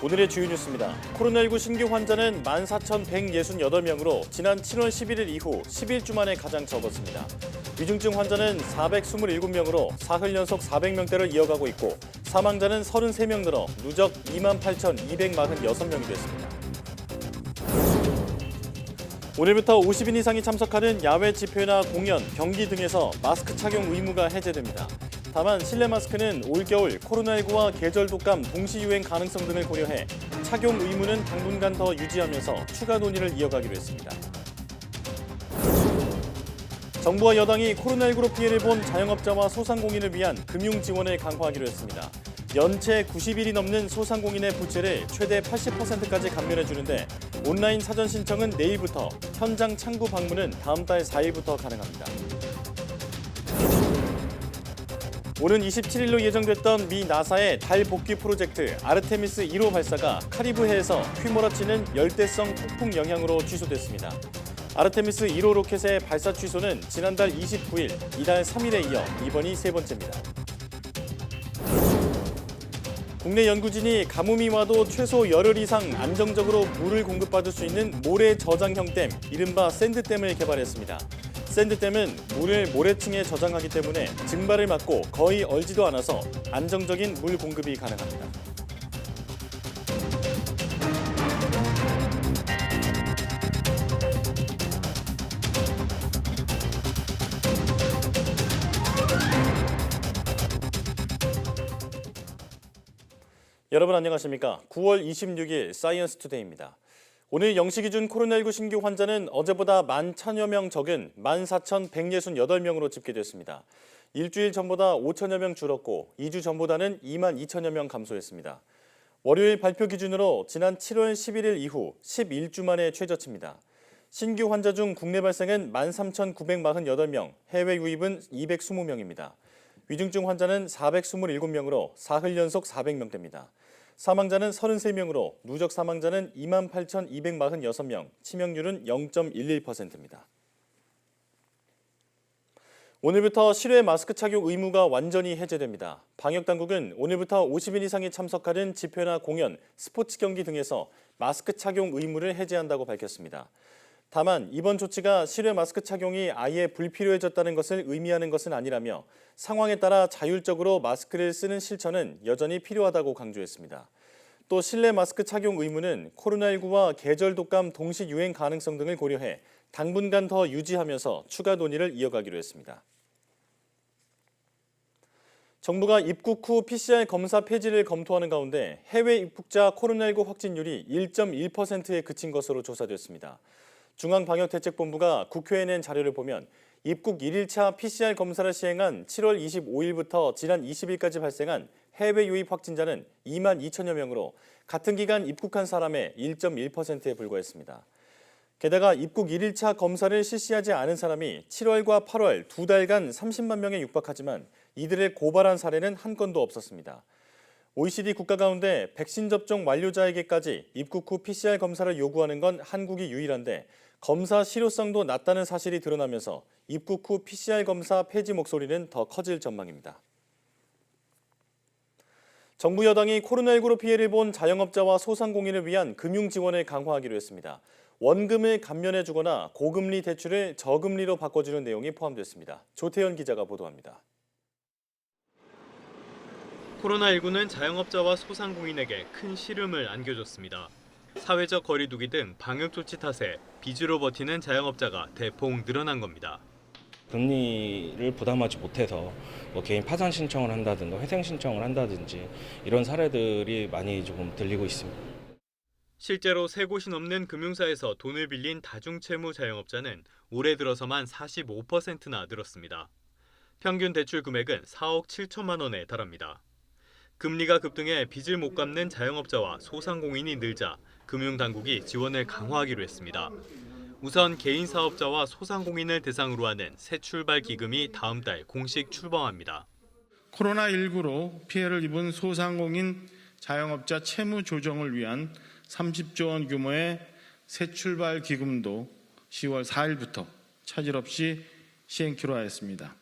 오늘의 주요 뉴스입니다. 코로나19 신규 환자는 14,168명으로 지난 7월 11일 이후 11주 만에 가장 적었습니다. 위중증 환자는 427명으로 사흘 연속 400명대를 이어가고 있고 사망자는 33명 늘어 누적 28,246명이 됐습니다. 오늘부터 50인 이상이 참석하는 야외 집회나 공연, 경기 등에서 마스크 착용 의무가 해제됩니다. 다만 실내 마스크는 올겨울 코로나19와 계절 독감 동시 유행 가능성 등을 고려해 착용 의무는 당분간 더 유지하면서 추가 논의를 이어가기로 했습니다. 정부와 여당이 코로나19로 피해를 본 자영업자와 소상공인을 위한 금융 지원을 강화하기로 했습니다. 연체 90일이 넘는 소상공인의 부채를 최대 80%까지 감면해 주는데 온라인 사전 신청은 내일부터, 현장 창구 방문은 다음 달 4일부터 가능합니다. 오는 27일로 예정됐던 미 나사의 달 복귀 프로젝트 아르테미스 1호 발사가 카리브해에서 휘몰아치는 열대성 폭풍 영향으로 취소됐습니다. 아르테미스 1호 로켓의 발사 취소는 지난달 29일, 이달 3일에 이어 이번이 세 번째입니다. 국내 연구진이 가뭄이 와도 최소 열흘 이상 안정적으로 물을 공급받을 수 있는 모래 저장형 댐, 이른바 샌드댐을 개발했습니다. 샌드댐은 물을 모래층에 저장하기 때문에 증발을 막고 거의 얼지도 않아서 안정적인 물 공급이 가능합니다. 여러분 안녕하십니까? 9월 26일 사이언스 투데이입니다. 오늘 0시 기준 코로나19 신규 환자는 어제보다 11,000여 명 적은 14,168명으로 집계됐습니다. 일주일 전보다 5천여 명 줄었고 2주 전보다는 22,000여 명 감소했습니다. 월요일 발표 기준으로 지난 7월 11일 이후 11주 만에 최저치입니다. 신규 환자 중 국내 발생은 13,948명, 해외 유입은 220명입니다. 위중증 환자는 427명으로 사흘 연속 400명대입니다. 사망자는 33명으로 누적 사망자는 28,246명, 치명률은 0.11%입니다. 오늘부터 실외 마스크 착용 의무가 완전히 해제됩니다. 방역당국은 오늘부터 50인 이상이 참석하는 집회나 공연, 스포츠 경기 등에서 마스크 착용 의무를 해제한다고 밝혔습니다. 다만 이번 조치가 실외 마스크 착용이 아예 불필요해졌다는 것을 의미하는 것은 아니라며 상황에 따라 자율적으로 마스크를 쓰는 실천은 여전히 필요하다고 강조했습니다. 또 실내 마스크 착용 의무는 코로나19와 계절 독감 동시 유행 가능성 등을 고려해 당분간 더 유지하면서 추가 논의를 이어가기로 했습니다. 정부가 입국 후 PCR 검사 폐지를 검토하는 가운데 해외 입국자 코로나19 확진율이 1.1%에 그친 것으로 조사됐습니다. 중앙방역대책본부가 국회에 낸 자료를 보면 입국 1일차 PCR 검사를 시행한 7월 25일부터 지난 20일까지 발생한 해외 유입 확진자는 22,000여 명으로 같은 기간 입국한 사람의 1.1%에 불과했습니다. 게다가 입국 1일차 검사를 실시하지 않은 사람이 7월과 8월 두 달간 30만 명에 육박하지만 이들을 고발한 사례는 한 건도 없었습니다. OECD 국가 가운데 백신 접종 완료자에게까지 입국 후 PCR 검사를 요구하는 건 한국이 유일한데 검사 실효성도 낮다는 사실이 드러나면서 입국 후 PCR 검사 폐지 목소리는 더 커질 전망입니다. 정부 여당이 코로나19로 피해를 본 자영업자와 소상공인을 위한 금융 지원을 강화하기로 했습니다. 원금을 감면해주거나 고금리 대출을 저금리로 바꿔주는 내용이 포함됐습니다. 조태현 기자가 보도합니다. 코로나19는 자영업자와 소상공인에게 큰 시름을 안겨줬습니다. 사회적 거리 두기 등 방역 조치 탓에 빚으로 버티는 자영업자가 대폭 늘어난 겁니다. 금리를 부담하지 못해서 개인 파산 신청을 한다든가 회생 신청을 한다든지 이런 사례들이 많이 조금 들리고 있습니다. 실제로 세 곳이 넘는 금융사에서 돈을 빌린 다중채무 자영업자는 올해 들어서만 45%나 늘었습니다. 평균 대출 금액은 4억 7천만 원에 달합니다. 금리가 급등해 빚을 못 갚는 자영업자와 소상공인이 늘자 금융당국이 지원을 강화하기로 했습니다. 우선 개인 사업자와 소상공인을 대상으로 하는 새 출발 기금이 다음 달 공식 출범합니다. 코로나19로 피해를 입은 소상공인 자영업자 채무 조정을 위한 30조 원 규모의 새 출발 기금도 10월 4일부터 차질 없이 시행키로 하였습니다.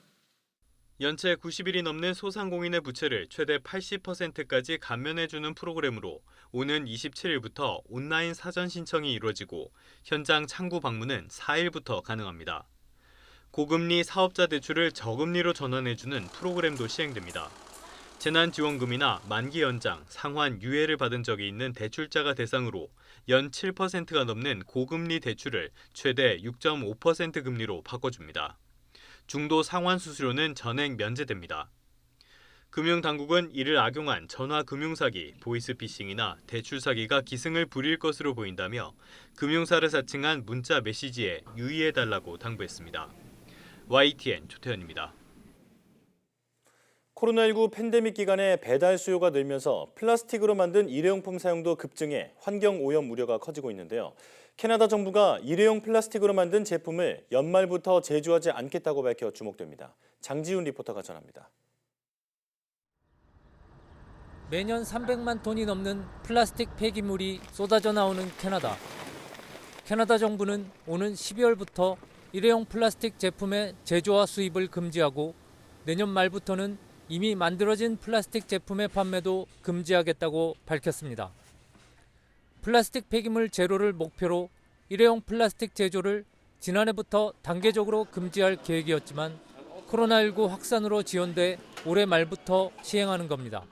연체 90일이 넘는 소상공인의 부채를 최대 80%까지 감면해주는 프로그램으로 오는 27일부터 온라인 사전 신청이 이루어지고 현장 창구 방문은 4일부터 가능합니다. 고금리 사업자 대출을 저금리로 전환해주는 프로그램도 시행됩니다. 재난지원금이나 만기 연장, 상환, 유예를 받은 적이 있는 대출자가 대상으로 연 7%가 넘는 고금리 대출을 최대 6.5% 금리로 바꿔줍니다. 중도 상환 수수료는 전액 면제됩니다. 금융당국은 이를 악용한 전화금융사기, 보이스피싱이나 대출사기가 기승을 부릴 것으로 보인다며 금융사를 사칭한 문자 메시지에 유의해달라고 당부했습니다. YTN 조태현입니다. 코로나19 팬데믹 기간에 배달 수요가 늘면서 플라스틱으로 만든 일회용품 사용도 급증해 환경오염 우려가 커지고 있는데요. 캐나다 정부가 일회용 플라스틱으로 만든 제품을 연말부터 제조하지 않겠다고 밝혀 주목됩니다. 장지훈 리포터가 전합니다. 매년 300만 톤이 넘는 플라스틱 폐기물이 쏟아져 나오는 캐나다. 캐나다 정부는 오는 12월부터 일회용 플라스틱 제품의 제조와 수입을 금지하고 내년 말부터는 이미 만들어진 플라스틱 제품의 판매도 금지하겠다고 밝혔습니다. 플라스틱 폐기물 제로를 목표로 일회용 플라스틱 제조를 지난해부터 단계적으로 금지할 계획이었지만 코로나19 확산으로 지연돼 올해 말부터 시행하는 겁니다.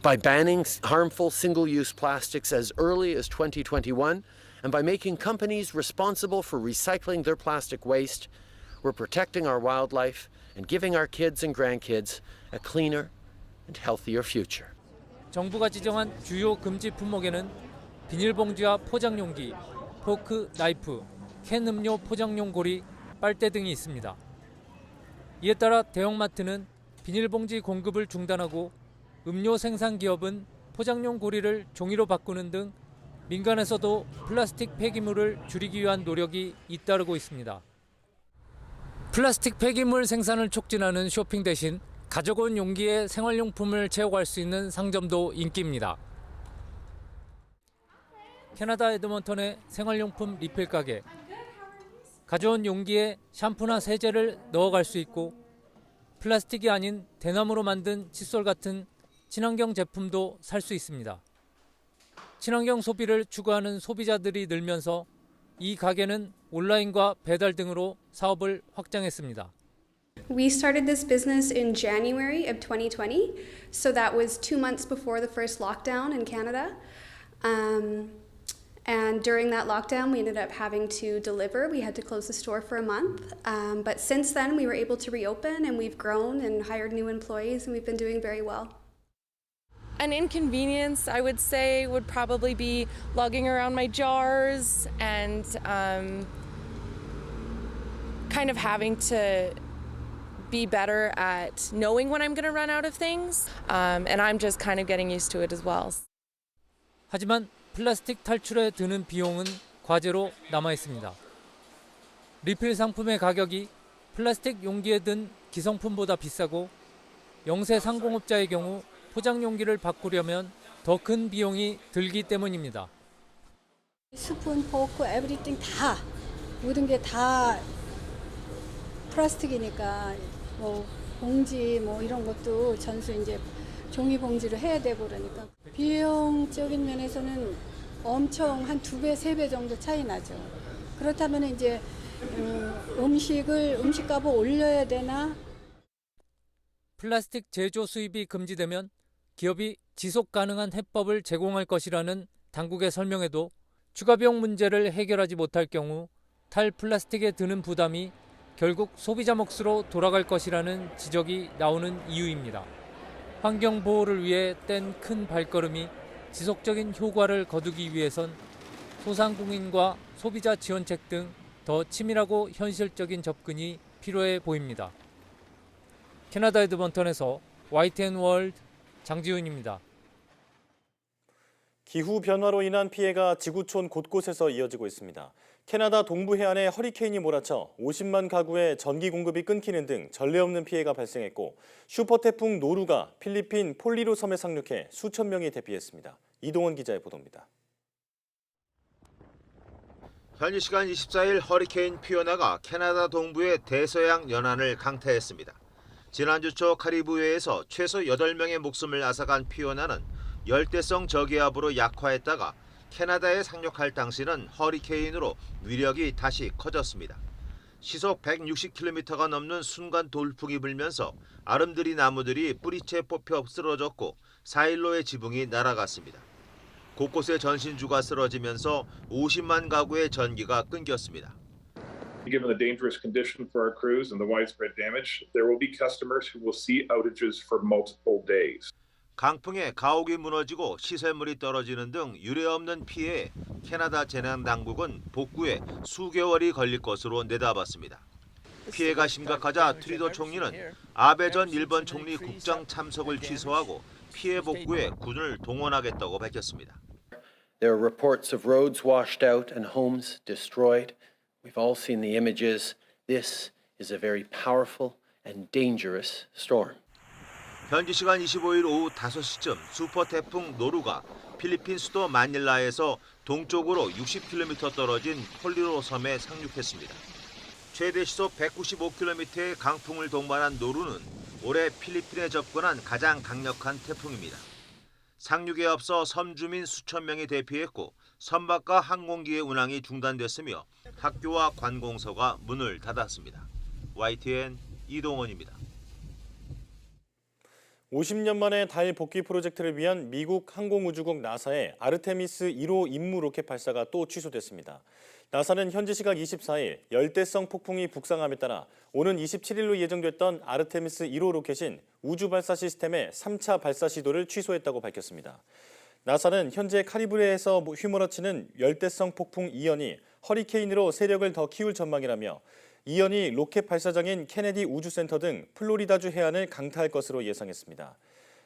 By banning harmful single-use plastics as early as 2021 and by making companies responsible for recycling their plastic waste, we're protecting our wildlife and giving our kids and grandkids a cleaner and healthier future. 정부가 지정한 주요 금지 품목에는 비닐봉지와 포장용기, 포크, 나이프, 캔 음료 포장용 고리, 빨대 등이 있습니다. 이에 따라 대형마트는 비닐봉지 공급을 중단하고 음료 생산 기업은 포장용 고리를 종이로 바꾸는 등 민간에서도 플라스틱 폐기물을 줄이기 위한 노력이 잇따르고 있습니다. 플라스틱 폐기물 생산을 촉진하는 쇼핑 대신 가져온 용기에 생활용품을 채워갈 수 있는 상점도 인기입니다. 캐나다 에드먼턴의 생활용품 리필 가게. 가져온 용기에 샴푸나 세제를 넣어갈 수 있고 플라스틱이 아닌 대나무로 만든 칫솔 같은 친환경 제품도 살 수 있습니다. 친환경 소비를 추구하는 소비자들이 늘면서 이 가게는 온라인과 배달 등으로 사업을 확장했습니다. We started this business in January of 2020, so that was 2 months before the first lockdown in Canada. And during that lockdown, we ended up having to deliver. We had to close the store for a month. But since then, we were able to reopen, and we've grown and hired new employees, and we've been doing very well. An inconvenience, I would say, would probably be lugging around my jars and kind of having to be better at knowing when I'm going to run out of things. And I'm just kind of getting used to it as well. 하지만 플라스틱 탈출에 드는 비용은 과제로 남아 있습니다. 리필 상품의 가격이 플라스틱 용기에 든 기성품보다 비싸고 영세 상공업자의 경우 포장 용기를 바꾸려면 더 큰 비용이 들기 때문입니다. 스푼, 포크, 에브리띵 다 모든 게 다 플라스틱이니까 뭐 봉지 뭐 이런 것도 전수 이제 종이 봉지로 해야 되고 그러니까 비용적인 면에서는 엄청 한 2배, 3배 정도 차이 나죠. 그렇다면 이제 음식값을 올려야 되나? 플라스틱 제조 수입이 금지되면 기업이 지속 가능한 해법을 제공할 것이라는 당국의 설명에도 추가 비용 문제를 해결하지 못할 경우 탈플라스틱에 드는 부담이 결국 소비자 몫으로 돌아갈 것이라는 지적이 나오는 이유입니다. 환경 보호를 위해 뗀 큰 발걸음이 지속적인 효과를 거두기 위해선 소상공인과 소비자 지원책 등 더 치밀하고 현실적인 접근이 필요해 보입니다. 캐나다 에드먼턴에서 YTN 월드 장지훈입니다. 기후 변화로 인한 피해가 지구촌 곳곳에서 이어지고 있습니다. 캐나다 동부 해안에 허리케인이 몰아쳐 50만 가구의 전기 공급이 끊기는 등 전례 없는 피해가 발생했고 슈퍼태풍 노루가 필리핀 폴리로 섬에 상륙해 수천 명이 대피했습니다. 이동원 기자의 보도입니다. 현지 시간 24일 허리케인 피오나가 캐나다 동부의 대서양 연안을 강타했습니다. 지난주 초 카리브해에서 최소 8명의 목숨을 앗아간 피오나는 열대성 저기압으로 약화했다가 캐나다에 상륙할 당시는 허리케인으로 위력이 다시 커졌습니다. 시속 160km가 넘는 순간 돌풍이 불면서 아름드리 나무들이 뿌리채 뽑혀 쓰러졌고 4일로의 지붕이 날아갔습니다. 곳곳에 전신주가 쓰러지면서 50만 가구의 전기가 끊겼습니다. Given the dangerous condition for our crews and the widespread damage, there will be customers who will see outages for multiple days. 강풍에 가옥이 무너지고 시설물이 떨어지는 등 유례없는 피해에 캐나다 재난당국은 복구에 수개월이 걸릴 것으로 내다봤습니다. 피해가 심각하자 트리도 총리는 아베 전 일본 총리 국정 참석을 취소하고 피해 복구에 군을 동원하겠다고 밝혔습니다. There are reports of roads washed out and homes destroyed. We've all seen the images. This is a very powerful and dangerous storm. 현지 시간 25일 오후 5시쯤 슈퍼 태풍 노루가 필리핀 수도 마닐라에서 동쪽으로 60km 떨어진 폴리로 섬에 상륙했습니다. 최대 시속 195km의 강풍을 동반한 노루는 올해 필리핀에 접근한 가장 강력한 태풍입니다. 상륙에 앞서 섬 주민 수천 명이 대피했고 선박과 항공기의 운항이 중단됐으며 학교와 관공서가 문을 닫았습니다. YTN 이동원입니다. 50년 만에 달 복귀 프로젝트를 위한 미국 항공우주국 나사의 아르테미스 1호 임무 로켓 발사가 또 취소됐습니다. 나사는 현지 시각 24일 열대성 폭풍이 북상함에 따라 오는 27일로 예정됐던 아르테미스 1호 로켓인 우주 발사 시스템의 3차 발사 시도를 취소했다고 밝혔습니다. 나사는 현재 카리브해에서 휘몰아치는 열대성 폭풍 이언이 허리케인으로 세력을 더 키울 전망이라며 이언이 로켓 발사장인 케네디 우주센터 등 플로리다주 해안을 강타할 것으로 예상했습니다.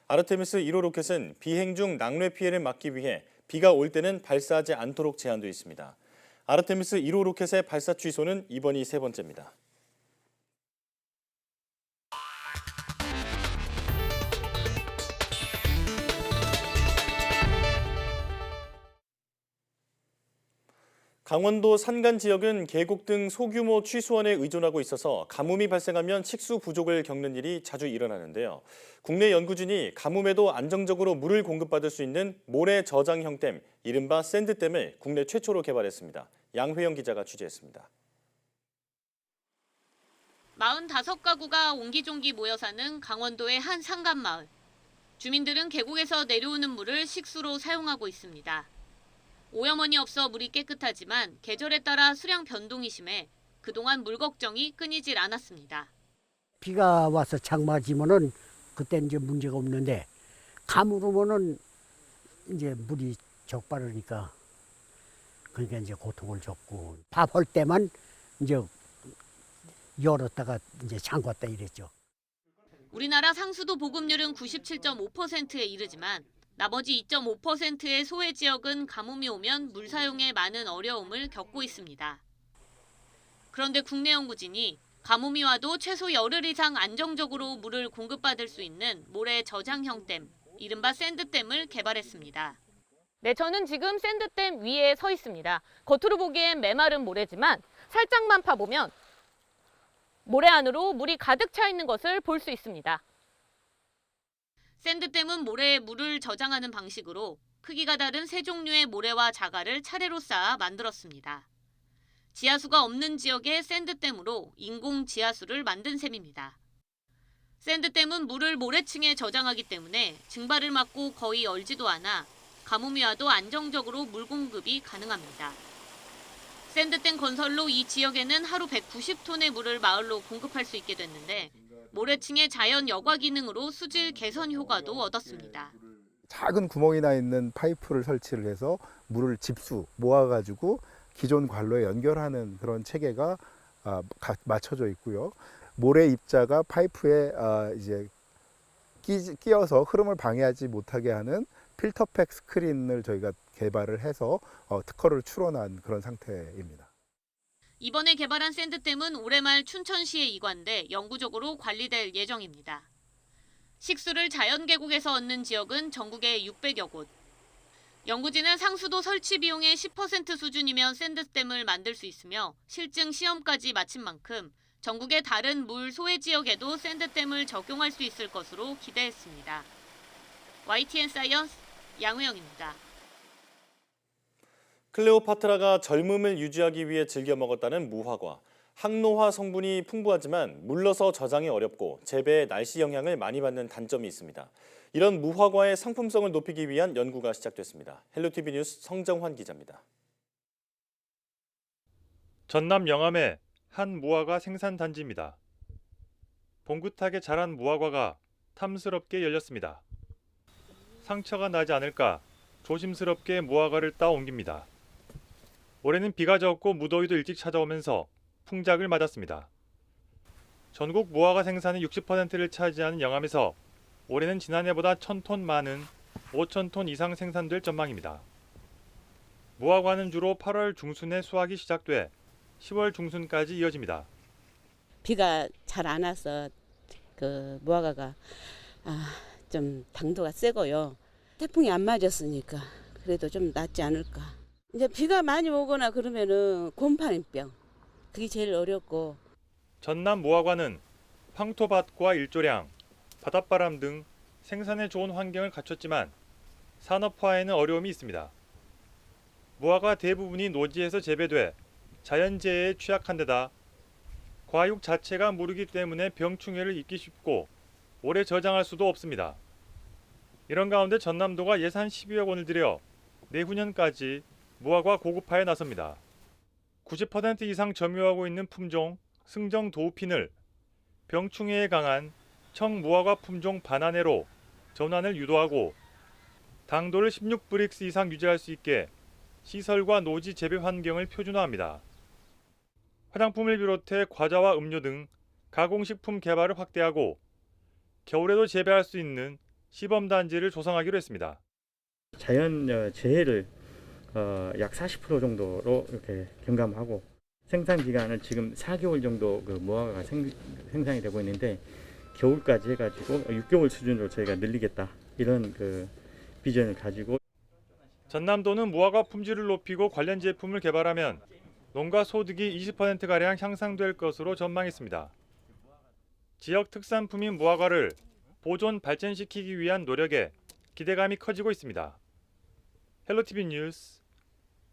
아르테미스 1호 로켓은 비행 중 낙뢰 피해를 막기 위해 비가 올 때는 발사하지 않도록 제한돼 있습니다. 아르테미스 1호 로켓의 발사 취소는 이번이 세 번째입니다. 강원도 산간 지역은 계곡 등 소규모 취수원에 의존하고 있어서 가뭄이 발생하면 식수 부족을 겪는 일이 자주 일어나는데요. 국내 연구진이 가뭄에도 안정적으로 물을 공급받을 수 있는 모래 저장형 댐, 이른바 샌드댐을 국내 최초로 개발했습니다. 양회영 기자가 취재했습니다. 45가구가 옹기종기 모여 사는 강원도의 한 산간 마을. 주민들은 계곡에서 내려오는 물을 식수로 사용하고 있습니다. 오염원이 없어 물이 깨끗하지만 계절에 따라 수량 변동이 심해 그동안 물 걱정이 끊이질 않았습니다. 비가 와서 장마지면은 그때 이제 문제가 없는데 가물 오면은 이제 물이 적바르니까 그러니까 이제 고통을 겪고 밥할 때만 이제 열었다가 이제 잠갔다 이랬죠. 우리나라 상수도 보급률은 97.5%에 이르지만 나머지 2.5%의 소외 지역은 가뭄이 오면 물 사용에 많은 어려움을 겪고 있습니다. 그런데 국내 연구진이 가뭄이 와도 최소 열흘 이상 안정적으로 물을 공급받을 수 있는 모래 저장형 댐, 이른바 샌드댐을 개발했습니다. 네, 저는 지금 샌드댐 위에 서 있습니다. 겉으로 보기엔 메마른 모래지만 살짝만 파보면 모래 안으로 물이 가득 차 있는 것을 볼 수 있습니다. 샌드댐은 모래에 물을 저장하는 방식으로 크기가 다른 세 종류의 모래와 자갈을 차례로 쌓아 만들었습니다. 지하수가 없는 지역의 샌드댐으로 인공 지하수를 만든 셈입니다. 샌드댐은 물을 모래층에 저장하기 때문에 증발을 막고 거의 얼지도 않아 가뭄이 와도 안정적으로 물 공급이 가능합니다. 샌드댐 건설로 이 지역에는 하루 190톤의 물을 마을로 공급할 수 있게 됐는데 모래층의 자연 여과 기능으로 수질 개선 효과도 얻었습니다. 작은 구멍이 나 있는 파이프를 설치를 해서 물을 집수 모아가지고 기존 관로에 연결하는 그런 체계가 맞춰져 있고요. 모래 입자가 파이프에 이제 끼어서 흐름을 방해하지 못하게 하는 필터팩 스크린을 저희가 개발을 해서 특허를 출원한 그런 상태입니다. 이번에 개발한 샌드댐은 올해 말 춘천시에 이관돼 영구적으로 관리될 예정입니다. 식수를 자연계곡에서 얻는 지역은 전국에 600여 곳. 연구진은 상수도 설치 비용의 10% 수준이면 샌드댐을 만들 수 있으며 실증 시험까지 마친 만큼 전국의 다른 물 소외 지역에도 샌드댐을 적용할 수 있을 것으로 기대했습니다. YTN 사이언스 양우영입니다. 클레오파트라가 젊음을 유지하기 위해 즐겨 먹었다는 무화과. 항노화 성분이 풍부하지만 물러서 저장이 어렵고 재배에 날씨 영향을 많이 받는 단점이 있습니다. 이런 무화과의 상품성을 높이기 위한 연구가 시작됐습니다. 헬로티비 뉴스 성정환 기자입니다. 전남 영암의 한 무화과 생산 단지입니다. 봉긋하게 자란 무화과가 탐스럽게 열렸습니다. 상처가 나지 않을까 조심스럽게 무화과를 따 옮깁니다. 올해는 비가 적고 무더위도 일찍 찾아오면서 풍작을 맞았습니다. 전국 무화과 생산의 60%를 차지하는 영암에서 올해는 지난해보다 1,000톤 많은 5,000톤 이상 생산될 전망입니다. 무화과는 주로 8월 중순에 수확이 시작돼 10월 중순까지 이어집니다. 비가 잘 안 와서 그 무화과가 좀 당도가 세고요. 태풍이 안 맞았으니까 그래도 좀 낫지 않을까. 이제 비가 많이 오거나 그러면은 곰팡이병 그게 제일 어렵고. 전남 무화과는 황토밭과 일조량, 바닷바람 등 생산에 좋은 환경을 갖췄지만 산업화에는 어려움이 있습니다. 무화과 대부분이 노지에서 재배돼 자연재해에 취약한 데다 과육 자체가 무르기 때문에 병충해를 입기 쉽고 오래 저장할 수도 없습니다. 이런 가운데 전남도가 예산 12억 원을 들여 내후년까지 무화과 고급화에 나섭니다. 90% 이상 점유하고 있는 품종 승정 도우핀을 병충해에 강한 청무화과 품종 바나네로 전환을 유도하고 당도를 16브릭스 이상 유지할 수 있게 시설과 노지 재배 환경을 표준화합니다. 화장품을 비롯해 과자와 음료 등 가공식품 개발을 확대하고 겨울에도 재배할 수 있는 시범단지를 조성하기로 했습니다. 자연 재해를 약 40% 정도로 이렇게 경감하고 생산 기간을 지금 4개월 정도 그 무화과가 생산이 되고 있는데 겨울까지 해가지고 6개월 수준으로 저희가 늘리겠다 이런 그 비전을 가지고. 전남도는 무화과 품질을 높이고 관련 제품을 개발하면 농가 소득이 20%가량 향상될 것으로 전망했습니다. 지역 특산품인 무화과를 보존 발전시키기 위한 노력에 기대감이 커지고 있습니다. 헬로티비 뉴스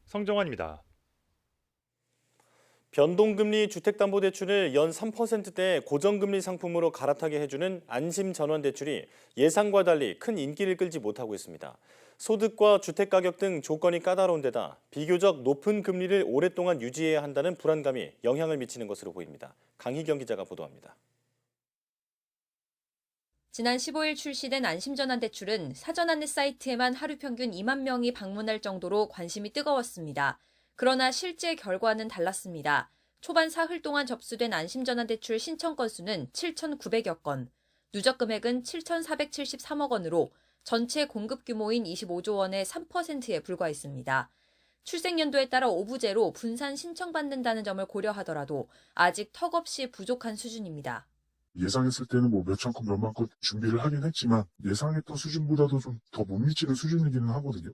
성정환입니다. 변동금리 주택담보대출을 연 3%대 고정금리 상품으로 갈아타게 해주는 안심전환대출이 예상과 달리 큰 인기를 끌지 못하고 있습니다. 소득과 주택가격 등 조건이 까다로운 데다 비교적 높은 금리를 오랫동안 유지해야 한다는 불안감이 영향을 미치는 것으로 보입니다. 강희경 기자가 보도합니다. 지난 15일 출시된 안심전환대출은 사전 안내 사이트에만 하루 평균 2만 명이 방문할 정도로 관심이 뜨거웠습니다. 그러나 실제 결과는 달랐습니다. 초반 사흘 동안 접수된 안심전환대출 신청 건수는 7,900여 건, 누적 금액은 7,473억 원으로 전체 공급 규모인 25조 원의 3%에 불과했습니다. 출생연도에 따라 오부제로 분산 신청받는다는 점을 고려하더라도 아직 턱없이 부족한 수준입니다. 예상했을 때는 뭐 몇천 건, 몇만 건 준비를 하긴 했지만 예상했던 수준보다도 좀 더 못 미치는 수준이기는 하거든요.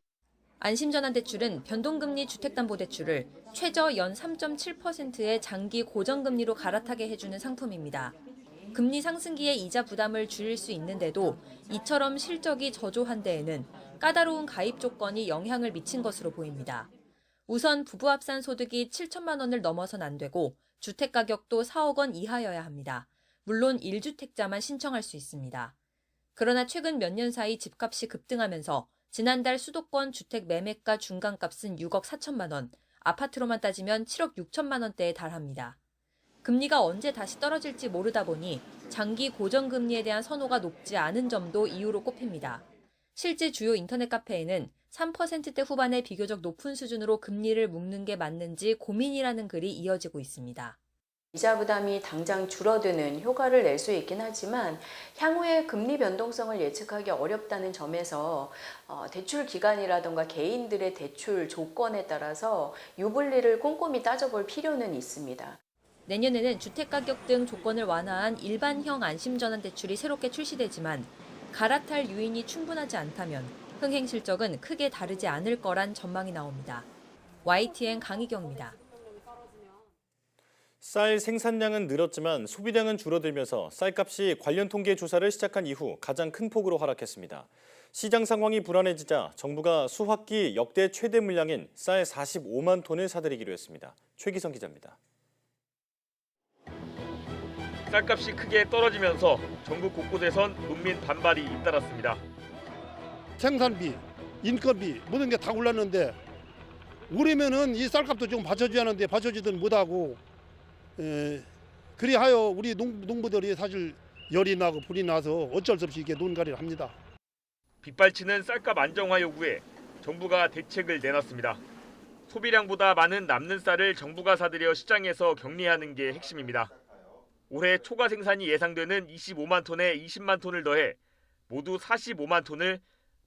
안심전환대출은 변동금리 주택담보대출을 최저 연 3.7%의 장기 고정금리로 갈아타게 해주는 상품입니다. 금리 상승기에 이자 부담을 줄일 수 있는데도 이처럼 실적이 저조한 데에는 까다로운 가입 조건이 영향을 미친 것으로 보입니다. 우선 부부 합산 소득이 7천만 원을 넘어선 안 되고 주택가격도 4억 원 이하여야 합니다. 물론 1주택자만 신청할 수 있습니다. 그러나 최근 몇 년 사이 집값이 급등하면서 지난달 수도권 주택 매매가 중간값은 6억 4천만 원, 아파트로만 따지면 7억 6천만 원대에 달합니다. 금리가 언제 다시 떨어질지 모르다 보니 장기 고정금리에 대한 선호가 높지 않은 점도 이유로 꼽힙니다. 실제 주요 인터넷 카페에는 3%대 후반의 비교적 높은 수준으로 금리를 묶는 게 맞는지 고민이라는 글이 이어지고 있습니다. 이자 부담이 당장 줄어드는 효과를 낼 수 있긴 하지만 향후의 금리 변동성을 예측하기 어렵다는 점에서 대출 기간이라든가 개인들의 대출 조건에 따라서 유불리를 꼼꼼히 따져볼 필요는 있습니다. 내년에는 주택가격 등 조건을 완화한 일반형 안심전환대출이 새롭게 출시되지만 갈아탈 요인이 충분하지 않다면 흥행 실적은 크게 다르지 않을 거란 전망이 나옵니다. YTN 강희경입니다. 쌀 생산량은 늘었지만 소비량은 줄어들면서 쌀값이 관련 통계 조사를 시작한 이후 가장 큰 폭으로 하락했습니다. 시장 상황이 불안해지자 정부가 수확기 역대 최대 물량인 쌀 45만 톤을 사들이기로 했습니다. 최기성 기자입니다. 쌀값이 크게 떨어지면서 전국 곳곳에선 농민 반발이 잇따랐습니다. 생산비, 인건비 모든 게 다 올랐는데 올해면은 이 쌀값도 좀 받쳐줘야 하는데 받쳐주든 못하고 그리하여 우리 농부들이 사실 열이 나고 불이 나서 어쩔 수 없이 이렇게 논가리를 합니다. 빗발치는 쌀값 안정화 요구에 정부가 대책을 내놨습니다. 소비량보다 많은 남는 쌀을 정부가 사들여 시장에서 격리하는 게 핵심입니다. 올해 초과 생산이 예상되는 25만 톤에 20만 톤을 더해 모두 45만 톤을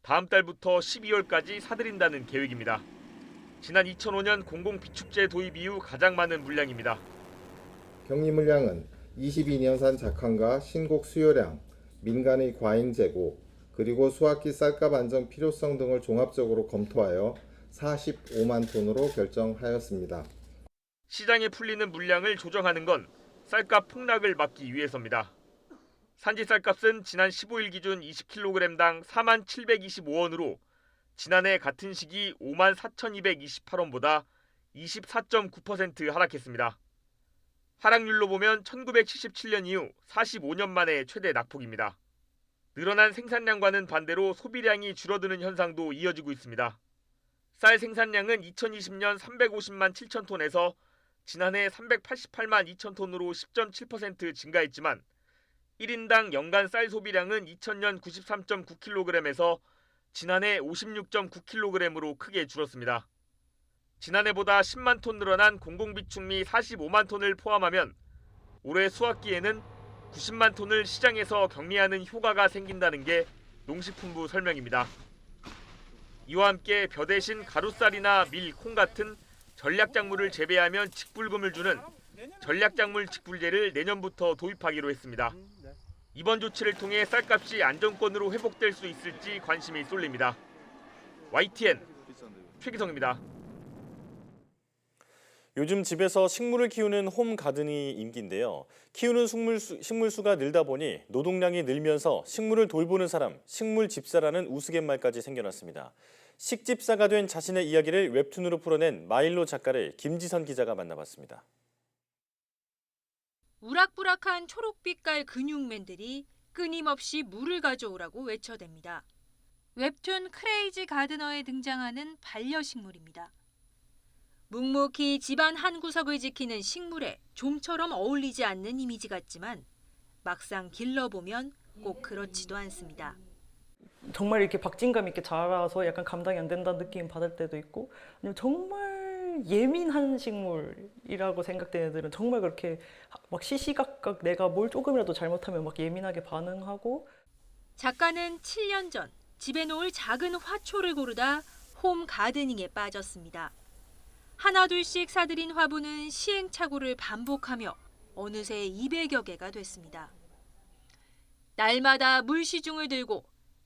다음 달부터 12월까지 사들인다는 계획입니다. 지난 2005년 공공비축제 도입 이후 가장 많은 물량입니다. 격리 물량은 22년산 작황과 신곡 수요량, 민간의 과잉 재고, 그리고 수확기 쌀값 안정 필요성 등을 종합적으로 검토하여 45만 톤으로 결정하였습니다. 시장에 풀리는 물량을 조정하는 건 쌀값 폭락을 막기 위해서입니다. 산지 쌀값은 지난 15일 기준 20kg당 4만 725원으로 지난해 같은 시기 5만 4,228원보다 24.9% 하락했습니다. 하락률로 보면 1977년 이후 45년 만에 최대 낙폭입니다. 늘어난 생산량과는 반대로 소비량이 줄어드는 현상도 이어지고 있습니다. 쌀 생산량은 2020년 350만 7천 톤에서 지난해 388만 2천 톤으로 10.7% 증가했지만 1인당 연간 쌀 소비량은 2000년 93.9kg에서 지난해 56.9kg으로 크게 줄었습니다. 지난해보다 10만 톤 늘어난 공공비축미 45만 톤을 포함하면 올해 수확기에는 90만 톤을 시장에서 격리하는 효과가 생긴다는 게 농식품부 설명입니다. 이와 함께 벼 대신 가루쌀이나 밀, 콩 같은 전략작물을 재배하면 직불금을 주는 전략작물 직불제를 내년부터 도입하기로 했습니다. 이번 조치를 통해 쌀값이 안정권으로 회복될 수 있을지 관심이 쏠립니다. YTN 최기성입니다. 요즘 집에서 식물을 키우는 홈 가든이 인기인데요. 키우는 식물수가 늘다 보니 노동량이 늘면서 식물을 돌보는 사람, 식물 집사라는 우스갯말까지 생겨났습니다. 식집사가 된 자신의 이야기를 웹툰으로 풀어낸 마일로 작가를 김지선 기자가 만나봤습니다. 우락부락한 초록빛깔 근육맨들이 끊임없이 물을 가져오라고 외쳐댑니다. 웹툰 크레이지 가드너에 등장하는 반려식물입니다. 묵묵히 집안 한 구석을 지키는 식물에 좀처럼 어울리지 않는 이미지 같지만 막상 길러보면 꼭 그렇지도 않습니다. 정말 이렇게 박진감 있게 자라서 약간 감당이 안 된다는 느낌 받을 때도 있고, 아니면 정말 예민한 식물이라고 생각되는 애들은 정말 그렇게 막 시시각각 내가 뭘 조금이라도 잘못하면 막 예민하게 반응하고. 작가는 7년 전 집에 놓을 작은 화초를 고르다 홈 가드닝에 빠졌습니다. 하나둘씩 사들인 화분은 시행착오를 반복하며 어느새 200여 개가 됐습니다. 날마다 물시중을 들고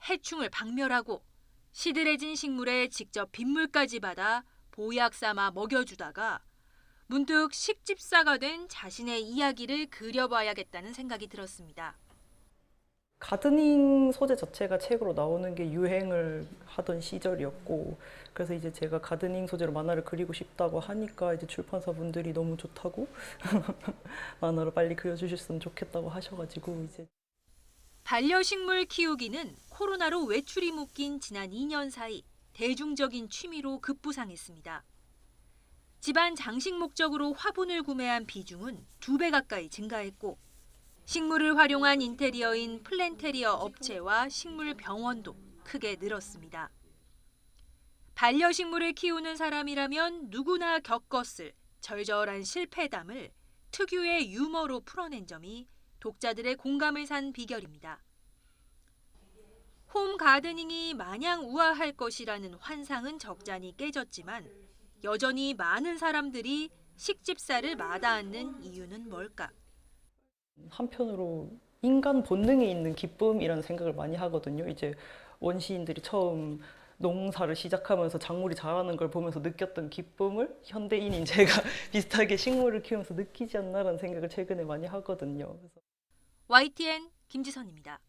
해충을 박멸하고 시들해진 식물에 직접 빗물까지 받아 보약 삼아 먹여주다가 문득 식집사가 된 자신의 이야기를 그려봐야겠다는 생각이 들었습니다. 가드닝 소재 자체가 책으로 나오는 게 유행을 하던 시절이었고, 그래서 이제 제가 가드닝 소재로 만화를 그리고 싶다고 하니까 이제 출판사분들이 너무 좋다고 만화로 빨리 그려주셨으면 좋겠다고 하셔가지고 이제. 반려식물 키우기는 코로나로 외출이 묶인 지난 2년 사이 대중적인 취미로 급부상했습니다. 집안 장식 목적으로 화분을 구매한 비중은 2배 가까이 증가했고, 식물을 활용한 인테리어인 플랜테리어 업체와 식물 병원도 크게 늘었습니다. 반려식물을 키우는 사람이라면 누구나 겪었을 절절한 실패담을 특유의 유머로 풀어낸 점이 독자들의 공감을 산 비결입니다. 홈 가드닝이 마냥 우아할 것이라는 환상은 적잖이 깨졌지만 여전히 많은 사람들이 식집사를 마다앉는 이유는 뭘까? 한편으로 인간 본능에 있는 기쁨이라는 생각을 많이 하거든요. 이제 원시인들이 처음 농사를 시작하면서 작물이 자라는 걸 보면서 느꼈던 기쁨을 현대인인 제가 비슷하게 식물을 키우면서 느끼지 않나라는 생각을 최근에 많이 하거든요. 그래서. YTN 김지선입니다.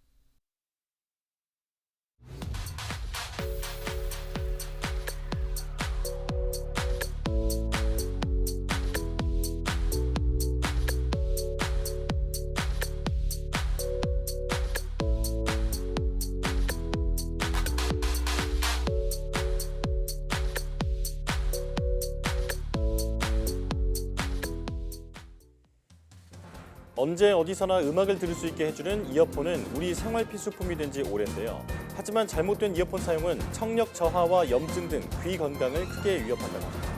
언제 어디서나 음악을 들을 수 있게 해주는 이어폰은 우리 생활 필수품이 된 지 오랜데요. 하지만 잘못된 이어폰 사용은 청력 저하와 염증 등 귀 건강을 크게 위협한다고 합니다.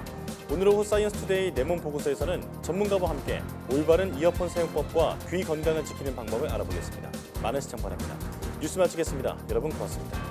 오늘 오후 사이언스투데이 내몸 보고서에서는 전문가와 함께 올바른 이어폰 사용법과 귀 건강을 지키는 방법을 알아보겠습니다. 많은 시청 바랍니다. 뉴스 마치겠습니다. 여러분 고맙습니다.